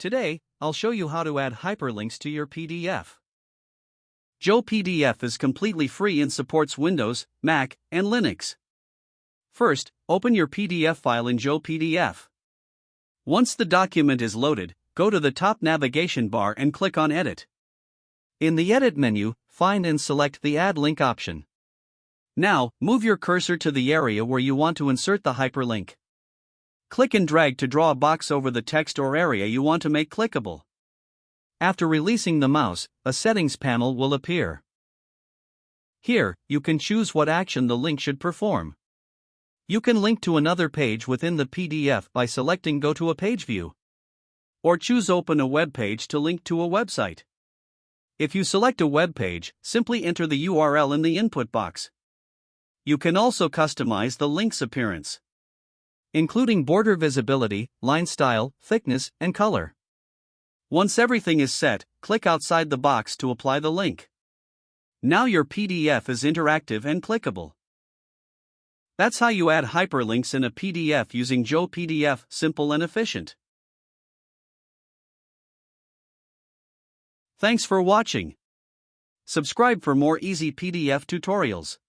Today, I'll show you how to add hyperlinks to your PDF. JOPDF is completely free and supports Windows, Mac, and Linux. First, open your PDF file in JOPDF. Once the document is loaded, go to the top navigation bar and click on Edit. In the Edit menu, find and select the Add Link option. Now, move your cursor to the area where you want to insert the hyperlink. Click and drag to draw a box over the text or area you want to make clickable. After releasing the mouse, a settings panel will appear. Here, you can choose what action the link should perform. You can link to another page within the PDF by selecting Go to a Page View. Or choose Open a web page to link to a website. If you select a web page, simply enter the URL in the input box. You can also customize the link's appearance, including border visibility, line style, thickness, and color. Once everything is set, click outside the box to apply the link. Now your PDF is interactive and clickable. That's how you add hyperlinks in a PDF using JOPDF, simple and efficient. Thanks for watching. Subscribe for more easy PDF tutorials.